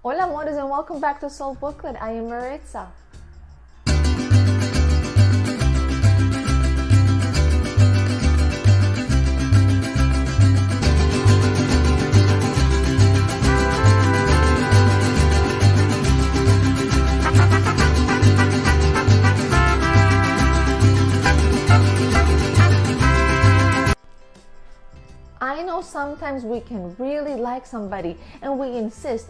Hola amores, and welcome back to Soulbooklet. I am Maritza. I know sometimes we can really like somebody and we insist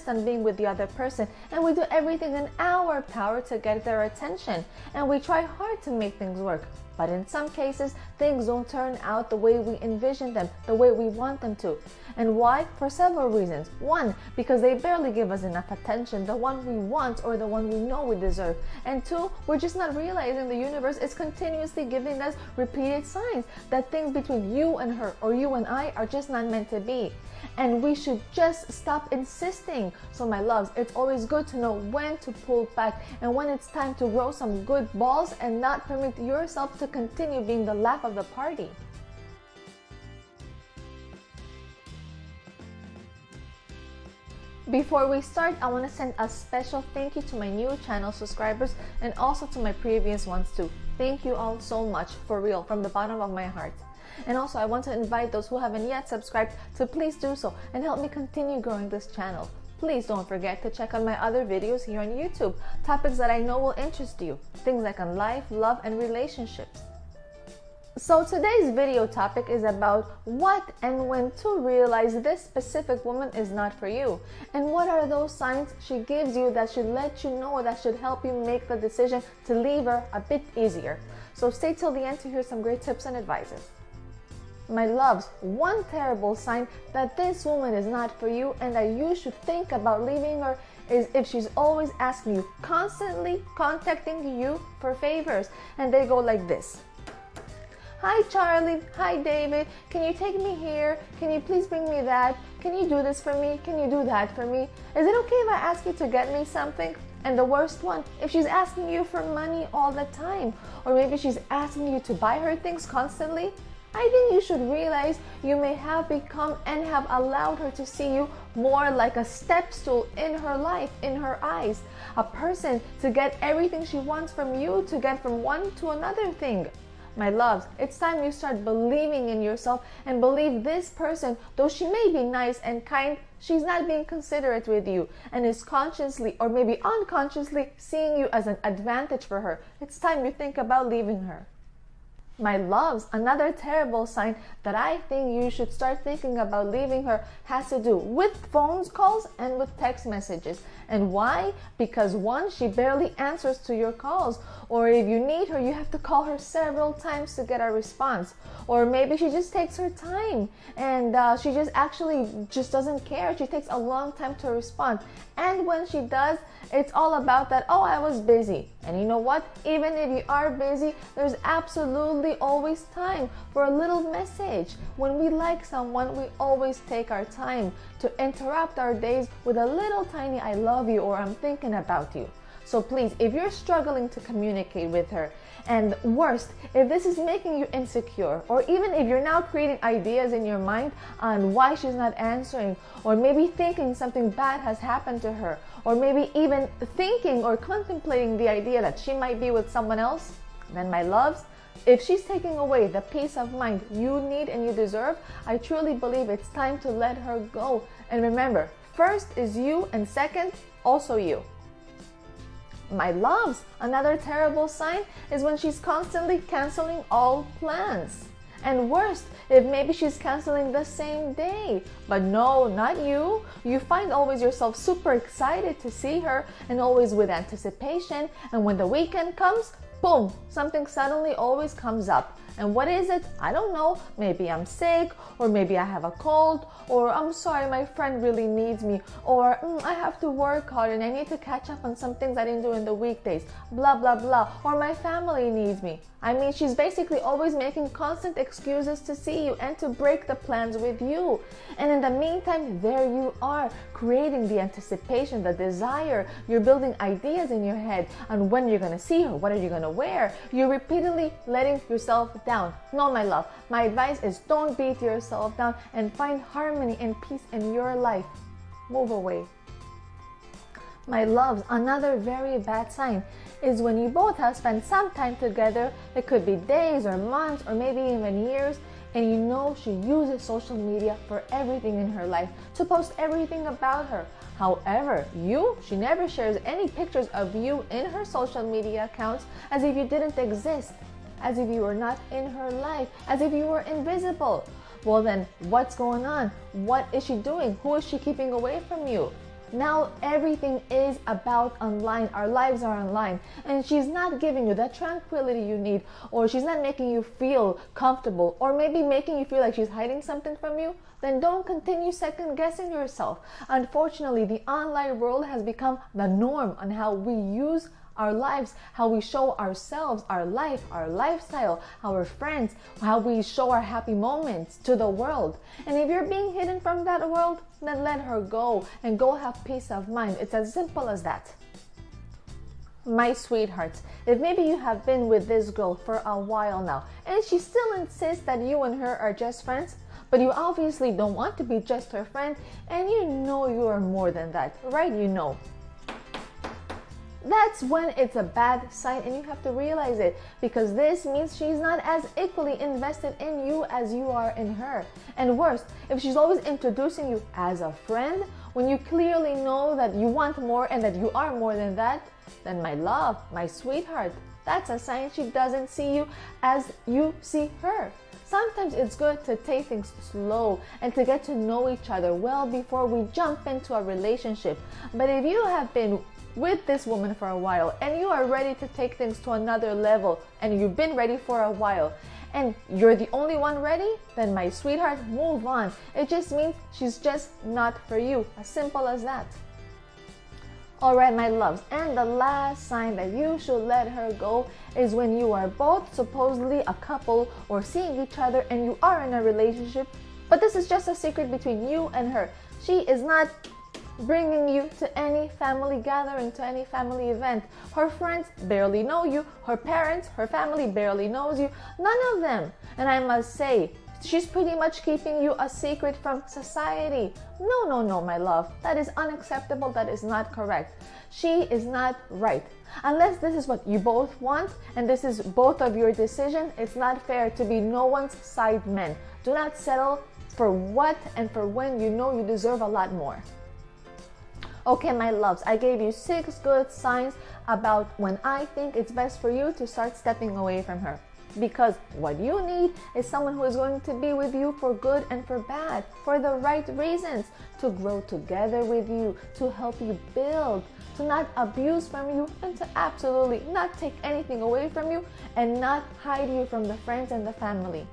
on being with the other person, and we do everything in our power to get their attention, and we try hard to make things work. But in some cases, things don't turn out the way we envision them, the way we want them to. And why? For several reasons. One, because they barely give us enough attention, the one we want or the one we know we deserve. And two, we're just not realizing the universe is continuously giving us repeated signs that things between you and her or you and I are just not meant to be. And we should just stop insisting. So my loves, it's always good to know when to pull back and when it's time to grow some good balls and not permit yourself to continue being the laugh of the party. Before we start, I want to send a special thank you to my new channel subscribers and also to my previous ones too. Thank you all so much, for real, from the bottom of my heart. And also, I want to invite those who haven't yet subscribed to please do so and help me continue growing this channel. Please don't forget to check out my other videos here on YouTube, topics that I know will interest you, things like on life, love, and relationships. So today's video topic is about what and when to realize this specific woman is not for you, and what are those signs she gives you that should let you know, that should help you make the decision to leave her a bit easier. So stay till the end to hear some great tips and advices. My loves, one terrible sign that this woman is not for you and that you should think about leaving her is if she's always asking you, constantly contacting you for favors, and they go like this. Hi Charlie, hi David, can you take me here? Can you please bring me that? Can you do this for me? Can you do that for me? Is it okay if I ask you to get me something? And the worst one, if she's asking you for money all the time, or maybe she's asking you to buy her things constantly, I think you should realize you may have become and have allowed her to see you more like a step stool in her life, in her eyes, a person to get everything she wants from you, to get from one to another thing. My loves, it's time you start believing in yourself and believe this person, though she may be nice and kind, she's not being considerate with you and is consciously or maybe unconsciously seeing you as an advantage for her. It's time you think about leaving her. My loves, another terrible sign that I think you should start thinking about leaving her has to do with phone calls and with text messages. And why? Because one, she barely answers to your calls, or if you need her, you have to call her several times to get a response. Or maybe she just takes her time and she just actually just doesn't care. She takes a long time to respond. And when she does, it's all about that, oh, I was busy. And you know what? Even if you are busy, there's absolutely always time for a little message. When we like someone, we always take our time to interrupt our days with a little tiny I love you or I'm thinking about you. So please, if you're struggling to communicate with her, and worst, if this is making you insecure, or even if you're now creating ideas in your mind on why she's not answering, or maybe thinking something bad has happened to her, or maybe even thinking or contemplating the idea that she might be with someone else, then my loves, if she's taking away the peace of mind you need and you deserve, I truly believe it's time to let her go. And remember, first is you, and second, also you. My loves, another terrible sign is when she's constantly canceling all plans. And worst, if maybe she's canceling the same day. But no, not you. You find always yourself super excited to see her and always with anticipation. And when the weekend comes, boom, something suddenly always comes up. And what is it? I don't know. Maybe I'm sick, or maybe I have a cold, or I'm sorry, my friend really needs me, or I have to work hard and I need to catch up on some things I didn't do in the weekdays, blah, blah, blah, or my family needs me. I mean, she's basically always making constant excuses to see you and to break the plans with you. And in the meantime, there you are, creating the anticipation, the desire. You're building ideas in your head on when you're going to see her, what are you going to wear. You're repeatedly letting yourself down. No, my love, my advice is don't beat yourself down and find harmony and peace in your life. Move away. My loves, another very bad sign is when you both have spent some time together. It could be days or months or maybe even years, and you know she uses social media for everything in her life, to post everything about her. However, she never shares any pictures of you in her social media accounts, as if you didn't exist, as if you were not in her life, as if you were invisible. Well then, what's going on? What is she doing? Who is she keeping away from you? Now everything is about online. Our lives are online, and she's not giving you that tranquility you need, or she's not making you feel comfortable, or maybe making you feel like she's hiding something from you. Then don't continue second guessing yourself. Unfortunately, the online world has become the norm on how we use our lives, how we show ourselves, our life, our lifestyle, our friends, how we show our happy moments to the world. And if you're being hidden from that world, then let her go and go have peace of mind. It's as simple as that. My sweethearts, if maybe you have been with this girl for a while now and she still insists that you and her are just friends, but you obviously don't want to be just her friend, and you know you are more than that, right? You know. That's when it's a bad sign, and you have to realize it, because this means she's not as equally invested in you as you are in her. And worse, if she's always introducing you as a friend when you clearly know that you want more and that you are more than that, then my love, my sweetheart, that's a sign she doesn't see you as you see her. Sometimes it's good to take things slow and to get to know each other well before we jump into a relationship. But if you have been with this woman for a while and you are ready to take things to another level, and you've been ready for a while, and you're the only one ready, then my sweetheart, move on. It just means she's just not for you. As simple as that. Alright, my loves, and the last sign that you should let her go is when you are both supposedly a couple or seeing each other and you are in a relationship, but this is just a secret between you and her. She is not bringing you to any family gathering, to any family event. Her friends barely know you. Her parents, her family barely knows you. None of them. And I must say, she's pretty much keeping you a secret from society. No, my love. That is unacceptable. That is not correct. She is not right. Unless this is what you both want and this is both of your decision, it's not fair to be no one's side men. Do not settle for what and for when you know you deserve a lot more. Okay, my loves, I gave you 6 good signs about when I think it's best for you to start stepping away from her. Because what you need is someone who is going to be with you for good and for bad, for the right reasons, to grow together with you, to help you build, to not abuse from you, and to absolutely not take anything away from you and not hide you from the friends and the family.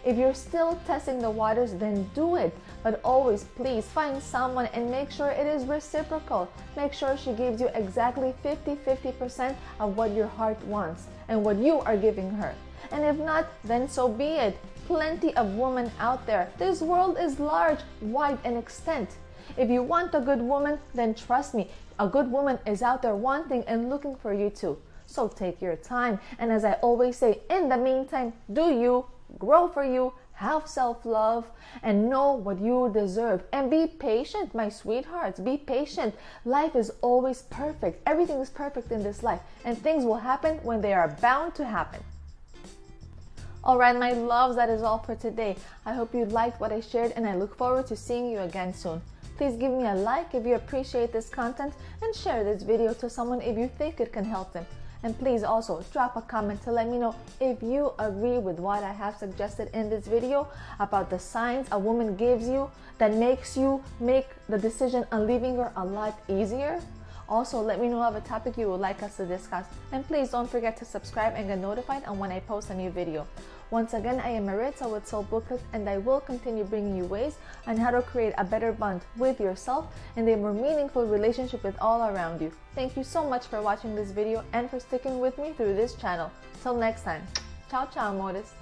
If you're still testing the waters, then do it. But always, please, find someone and make sure it is reciprocal. Make sure she gives you exactly 50% of what your heart wants and what you are giving her. And if not, then so be it. Plenty of women out there. This world is large, wide, and extent. If you want a good woman, then trust me, a good woman is out there wanting and looking for you too. So take your time. And as I always say, in the meantime, do you, grow for you, have self-love, and know what you deserve. And be patient, my sweethearts. Be patient. Life is always perfect. Everything is perfect in this life. And things will happen when they are bound to happen. Alright, my loves, that is all for today. I hope you liked what I shared, and I look forward to seeing you again soon. Please give me a like if you appreciate this content, and share this video to someone if you think it can help them. And please also drop a comment to let me know if you agree with what I have suggested in this video about the signs a woman gives you that makes you make the decision on leaving her a lot easier. Also, let me know of a topic you would like us to discuss. And please don't forget to subscribe and get notified on when I post a new video. Once again, I am Maritza with Soulbooklet, and I will continue bringing you ways on how to create a better bond with yourself and a more meaningful relationship with all around you. Thank you so much for watching this video and for sticking with me through this channel. Till next time. Ciao, ciao, amores.